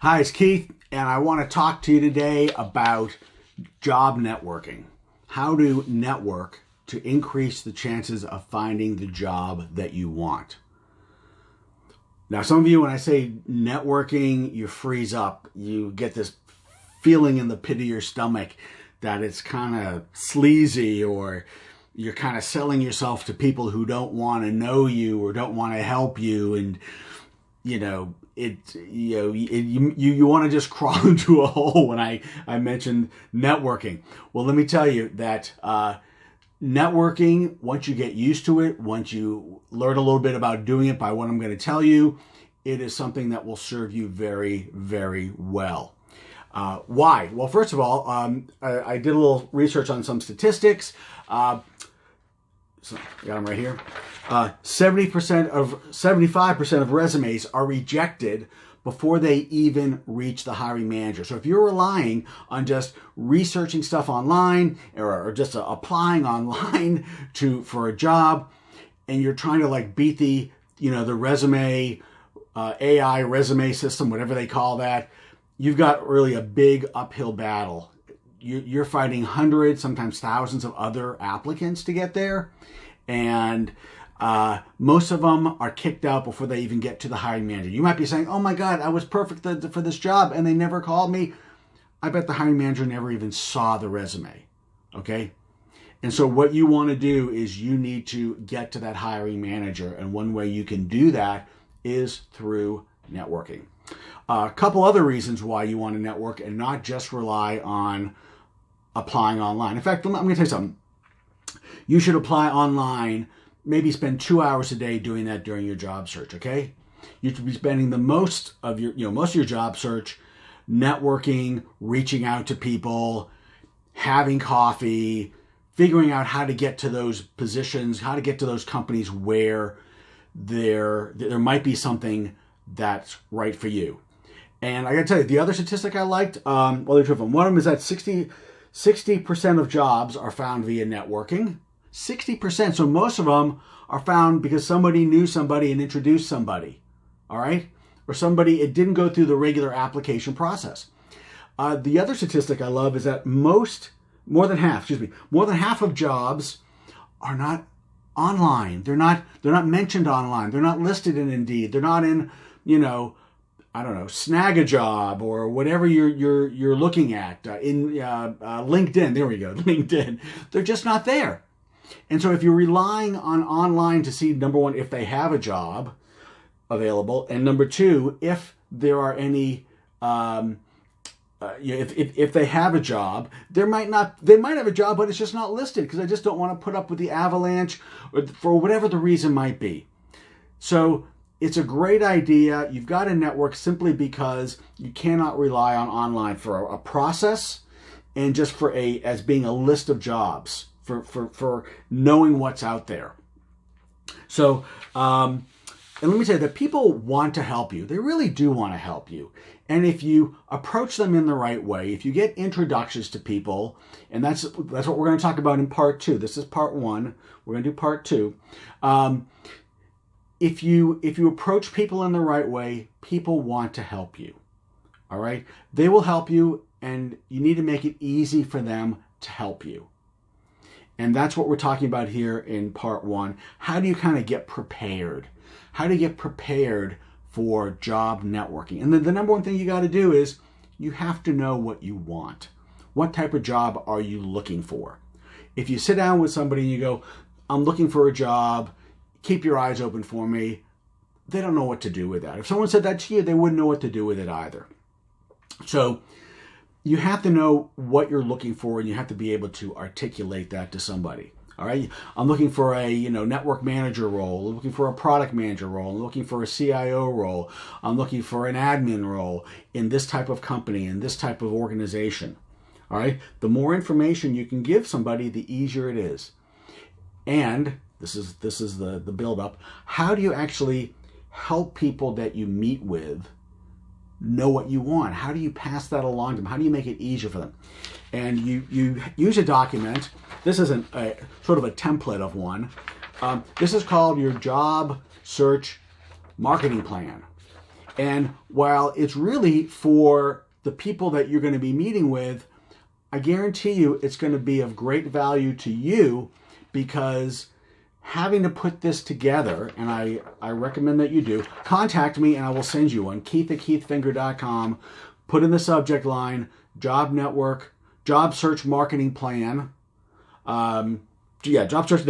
Hi, it's Keith, and I want to talk to you today about job networking. How to network to increase the chances of finding the job that you want. Now, some of you, when I say networking, you freeze up. You get this feeling in the pit of your stomach that it's kind of sleazy, or you're kind of selling yourself to people who don't want to know you or don't want to help you, and you want to just crawl into a hole when I mentioned networking. Well, let me tell you that networking, once you get used to it, once you learn a little bit about doing it by what I'm going to tell you, it is something that will serve you very, very well. Why? Well, first of all, I did a little research on some statistics. So I got them right here. 75% of resumes are rejected before they even reach the hiring manager. So if you're relying on just researching stuff online or just applying online for a job, and you're trying to beat the resume AI resume system, whatever they call that, you've got really a big uphill battle. You're fighting hundreds, sometimes thousands of other applicants to get there. And most of them are kicked out before they even get to the hiring manager. You might be saying, oh my God, I was perfect for this job and they never called me. I bet the hiring manager never even saw the resume. Okay? And so what you want to do is you need to get to that hiring manager. And one way you can do that is through networking. A couple other reasons why you want to network and not just rely on applying online. In fact, I'm going to tell you something. You should apply online, maybe spend 2 hours a day doing that during your job search, okay? You should be spending the most of your job search networking, reaching out to people, having coffee, figuring out how to get to those positions, how to get to those companies where there might be something that's right for you. And I got to tell you, the other statistic I liked, there's two of them. One of them is that 60% of jobs are found via networking. 60%. So most of them are found because somebody knew somebody and introduced somebody. All right? Or it didn't go through the regular application process. The other statistic I love is that more than half of jobs are not online. They're not mentioned online. They're not listed in Indeed. They're not in, Snag a Job or whatever you're looking at in LinkedIn. There we go, LinkedIn. They're just not there. And so if you're relying on online to see, number one, if they have a job available, and number two, if there are any, if they have a job, they might have a job, but it's just not listed because they just don't want to put up with the avalanche or for whatever the reason might be. So it's a great idea. You've got to network simply because you cannot rely on online for a process and just as being a list of jobs for knowing what's out there. So, and let me say that people want to help you. They really do want to help you. And if you approach them in the right way, if you get introductions to people, and that's what we're going to talk about in part 2. This is part 1. We're going to do part 2. If you approach people in the right way, people want to help you. All right? They will help you, and you need to make it easy for them to help you. And that's what we're talking about here in part 1. How do you kind of get prepared? How do you get prepared for job networking? And the number one thing you got to do is you have to know what you want. What type of job are you looking for? If you sit down with somebody and you go, I'm looking for a job, keep your eyes open for me, they don't know what to do with that. If someone said that to you, they wouldn't know what to do with it either. So you have to know what you're looking for, and you have to be able to articulate that to somebody. All right, I'm looking for a network manager role. I'm looking for a product manager role. I'm looking for a CIO role. I'm looking for an admin role in this type of company, in this type of organization. All right, the more information you can give somebody, the easier it is. And this is the build-up. How do you actually help people that you meet with know what you want? How do you pass that along to them? How do you make it easier for them? And you use a document. This is sort of a template of one. This is called your job search marketing plan. And while it's really for the people that you're going to be meeting with, I guarantee you it's going to be of great value to you, because having to put this together, and I recommend that you do, contact me and I will send you one, keith@keithfinger.com. Put in the subject line, job network, job search marketing plan. Job search,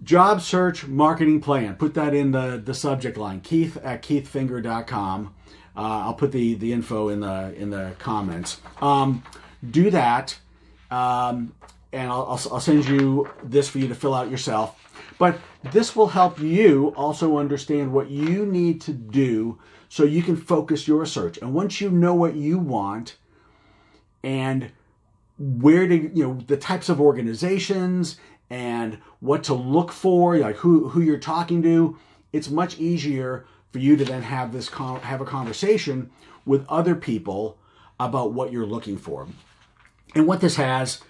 job search marketing plan. Put that in the subject line, keith@keithfinger.com. I'll put the info in the comments. Do that, and I'll send you this for you to fill out yourself. But this will help you also understand what you need to do so you can focus your search. And once you know what you want and where to, the types of organizations and what to look for, like who you're talking to, it's much easier for you to then have a conversation with other people about what you're looking for. And what this has,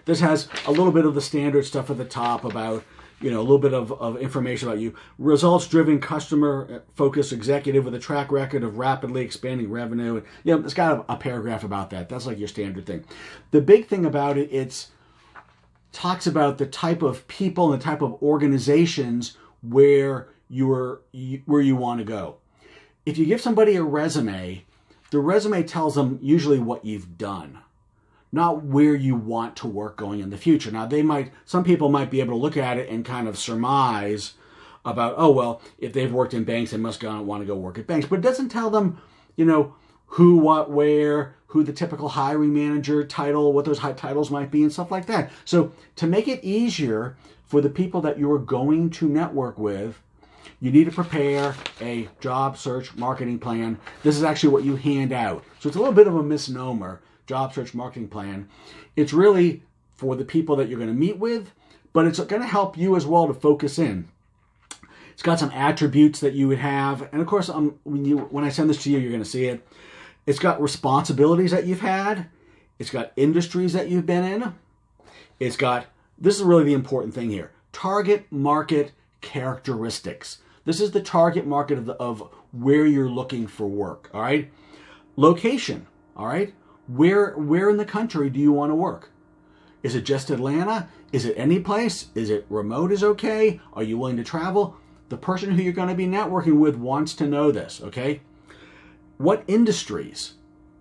this has a little bit of the standard stuff at the top about, a little bit of information about you. Results-driven, customer-focused executive with a track record of rapidly expanding revenue. It's got a paragraph about that. That's like your standard thing. The big thing about it, talks about the type of people and the type of organizations where you want to go. If you give somebody a resume, the resume tells them usually what you've done, not where you want to work going in the future. Now, some people might be able to look at it and kind of surmise about, oh, well, if they've worked in banks, they must want to go work at banks. But it doesn't tell them, who, what, where, who the typical hiring manager title, what those titles might be and stuff like that. So to make it easier for the people that you're going to network with, you need to prepare a job search marketing plan. This is actually what you hand out. So it's a little bit of a misnomer, job search marketing plan. It's really for the people that you're going to meet with, but it's going to help you as well to focus in. It's got some attributes that you would have. And of course, when I send this to you, you're going to see it. It's got responsibilities that you've had. It's got industries that you've been in. It's got, this is really the important thing here, target market characteristics. This is the target market of where you're looking for work, all right? Location, all right? Where in the country do you want to work? Is it just Atlanta? Is it any place? Is it remote is okay? Are you willing to travel? The person who you're going to be networking with wants to know this, okay? What industries?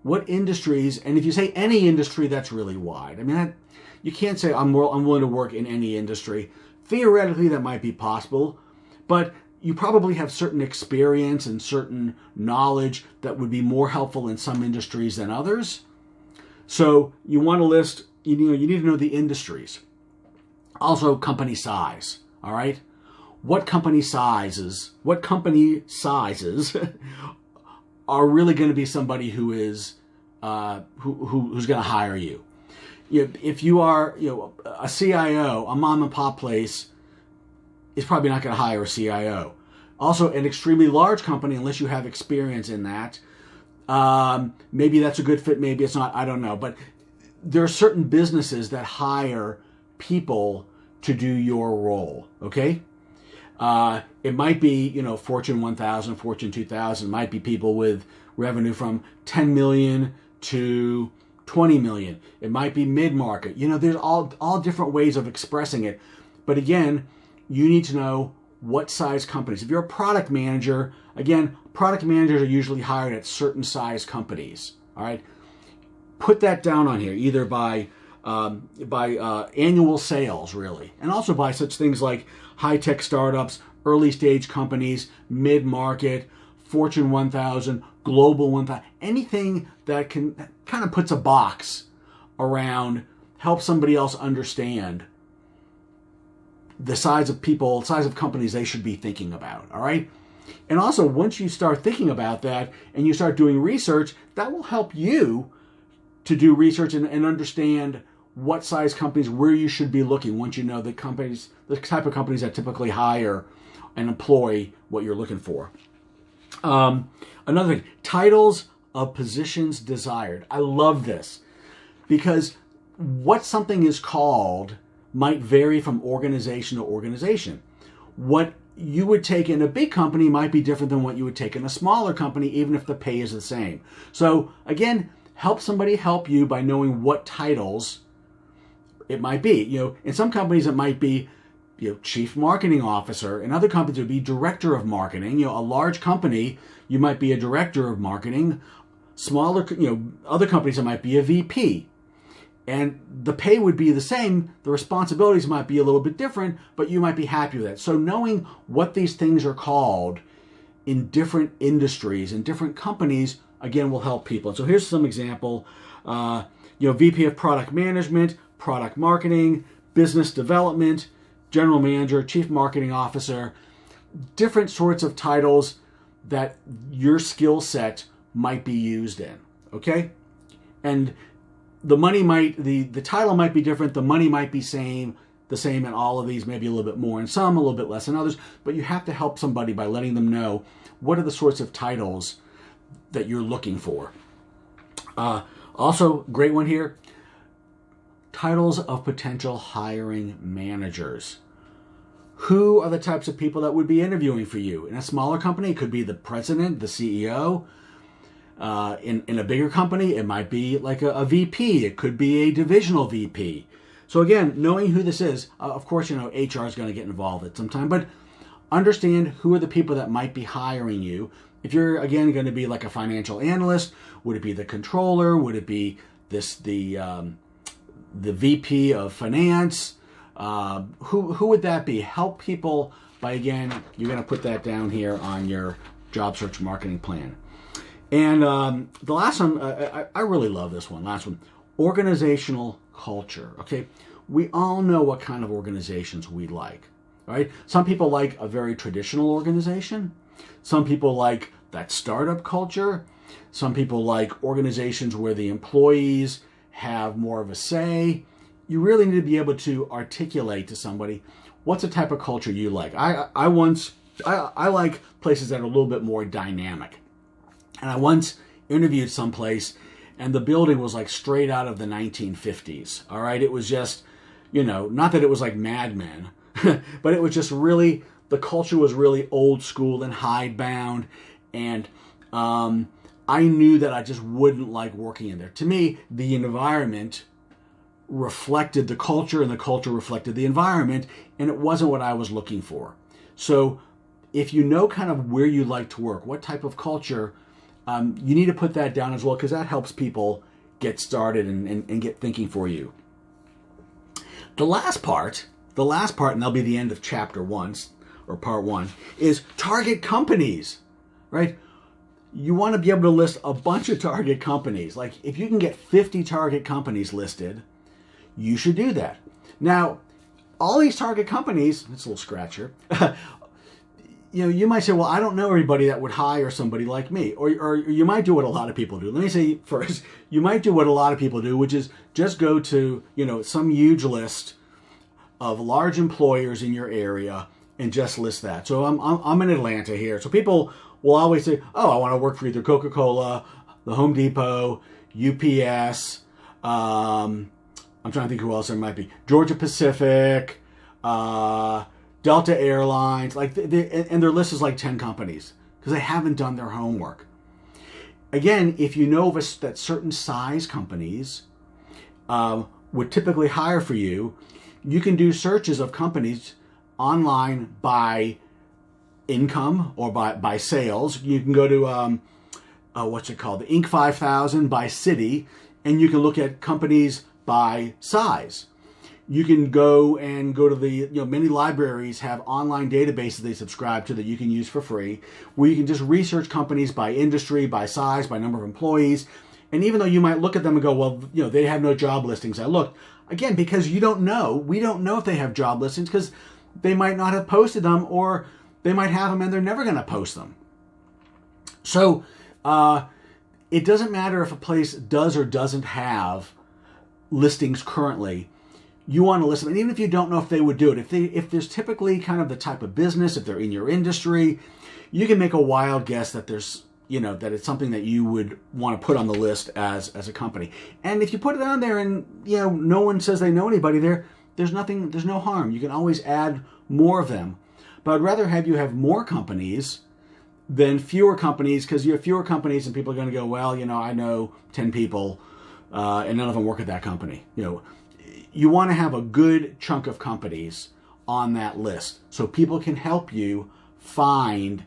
And if you say any industry, that's really wide. I mean, you can't say I'm willing to work in any industry. Theoretically, that might be possible, but you probably have certain experience and certain knowledge that would be more helpful in some industries than others. So you want to list, you need to know the industries. Also, company size, all right? What company sizes are really going to be somebody who is who's going to hire you. If you are a CIO, a mom and pop place is probably not going to hire a CIO. Also, an extremely large company, unless you have experience in that, maybe that's a good fit, maybe it's not, I don't know. But there are certain businesses that hire people to do your role, okay? It might be, Fortune 1000, Fortune 2000, might be people with revenue from 10 million to 20 million. It might be mid-market. There's all different ways of expressing it. But again, you need to know what size companies. If you're a product manager, again, product managers are usually hired at certain size companies. All right, put that down on here, either by annual sales, really, and also by such things like high-tech startups, early-stage companies, mid-market, Fortune 1000, Global 1000, anything that kind of puts a box around, help somebody else understand the size of people, size of companies they should be thinking about, all right? And also, once you start thinking about that and you start doing research, that will help you to do research and understand what size companies, where you should be looking once you know the type of companies that typically hire and employ what you're looking for. Another thing, titles of positions desired. I love this because what something is called might vary from organization to organization. What you would take in a big company might be different than what you would take in a smaller company, even if the pay is the same. So again, help somebody help you by knowing what titles it might be. In some companies it might be chief marketing officer. In other companies it would be director of marketing. A large company, you might be a director of marketing. Smaller, other companies it might be a VP. And the pay would be the same. The responsibilities might be a little bit different, but you might be happy with it. So knowing what these things are called in different industries and different companies, again, will help people. So here's some example. VP of product management, product marketing, business development, general manager, chief marketing officer, different sorts of titles that your skill set might be used in. Okay? And the money the title might be different, the money might be the same in all of these, maybe a little bit more in some, a little bit less in others, but you have to help somebody by letting them know what are the sorts of titles that you're looking for. Also, great one here, titles of potential hiring managers. Who are the types of people that would be interviewing for you? In a smaller company, it could be the president, the CEO. In a bigger company, it might be like a VP. It could be a divisional VP. So again, knowing who this is, of course, HR is going to get involved at some time, but understand who are the people that might be hiring you. If you're, again, going to be like a financial analyst, would it be the controller? Would it be the VP of finance? Who would that be? Help people by, again, you're going to put that down here on your job search marketing plan. And the last one, I really love this one. Last one, organizational culture. Okay, we all know what kind of organizations we like, right? Some people like a very traditional organization. Some people like that startup culture. Some people like organizations where the employees have more of a say. You really need to be able to articulate to somebody what's the type of culture you like. I like places that are a little bit more dynamic. And I once interviewed someplace, and the building was like straight out of the 1950s. All right, it was just, not that it was like Mad Men, but it was just really, the culture was really old school and hidebound, and I knew that I just wouldn't like working in there. To me, the environment reflected the culture, and the culture reflected the environment, and it wasn't what I was looking for. So if you know kind of where you like to work, what type of culture, you need to put that down as well, because that helps people get started and get thinking for you. The last part, and that'll be the end of chapter 1, or part 1, is target companies, right? You want to be able to list a bunch of target companies. Like if you can get 50 target companies listed, you should do that. Now, all these target companies, it's a little scratcher, you might say, well, I don't know everybody that would hire somebody like me. Or you might do what a lot of people do. Let me say first, you might do what a lot of people do, which is just go to, some huge list of large employers in your area and just list that. So I'm in Atlanta here. So people will always say, oh, I want to work for either Coca-Cola, the Home Depot, UPS, I'm trying to think who else there might be, Georgia Pacific, Delta Airlines, and their list is like 10 companies because they haven't done their homework. Again, if you know that certain size companies would typically hire for you, you can do searches of companies online by income or by sales. You can go to, what's it called? The Inc. 5000 by city, and you can look at companies by size. You can go to the, many libraries have online databases they subscribe to that you can use for free, where you can just research companies by industry, by size, by number of employees. And even though you might look at them and go, well, they have no job listings. I looked, again, because we don't know if they have job listings because they might not have posted them, or they might have them and they're never going to post them. So it doesn't matter if a place does or doesn't have listings currently. You want to list them, and even if you don't know if they would do it, if there's typically kind of the type of business, if they're in your industry, you can make a wild guess that there's, that it's something that you would want to put on the list as a company. And if you put it on there and, no one says they know anybody there, there's no harm. You can always add more of them. but I'd rather have you have more companies than fewer companies, because you have fewer companies and people are going to go, well, I know 10 people and none of them work at that company. You want to have a good chunk of companies on that list so people can help you find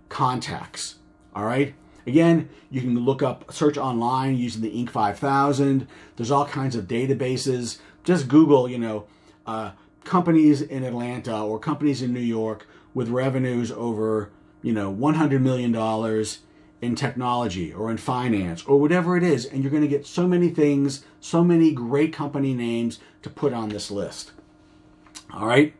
contacts. All right. Again, you can search online using the Inc. 5000. There's all kinds of databases. Just Google, companies in Atlanta or companies in New York with revenues over, $100 million in technology or in finance or whatever it is. And you're going to get so many things, so many great company names to put on this list. All right.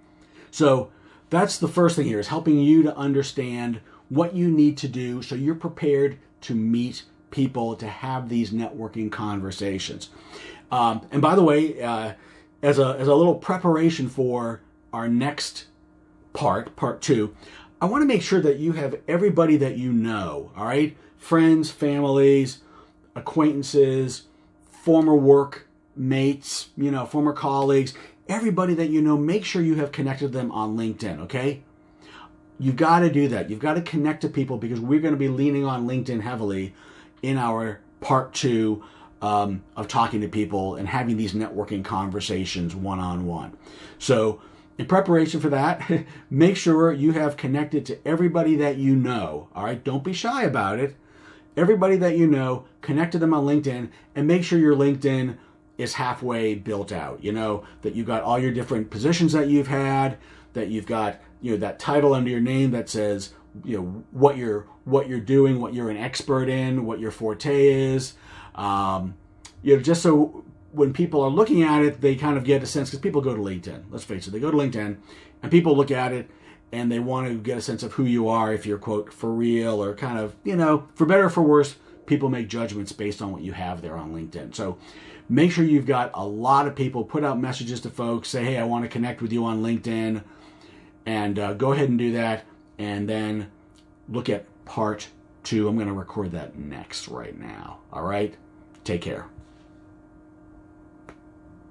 So that's the first thing here, is helping you to understand what you need to do so you're prepared to meet people, to have these networking conversations. And by the way, as a little preparation for our next part 2, I want to make sure that you have everybody that you know, all right? Friends, families, acquaintances, former work mates, former colleagues, everybody that you know, make sure you have connected them on LinkedIn, okay? You've got to do that. You've got to connect to people, because we're going to be leaning on LinkedIn heavily in our part 2 of talking to people and having these networking conversations one-on-one. So in preparation for that, make sure you have connected to everybody that you know. All right, don't be shy about it. Everybody that you know, connect to them on LinkedIn, and make sure your LinkedIn is halfway built out. That you've got all your different positions that you've had, that you've got that title under your name that says what you're doing, what you're an expert in, what your forte is. Just so when people are looking at it, they kind of get a sense, because people go to LinkedIn. Let's face it, they go to LinkedIn and people look at it and they want to get a sense of who you are, if you're, quote, for real, or kind of, for better or for worse, people make judgments based on what you have there on LinkedIn. So make sure you've got a lot of people, put out messages to folks, say, hey, I want to connect with you on LinkedIn, and go ahead and do that. And then look at part 2. I'm going to record that next right now. All right. Take care.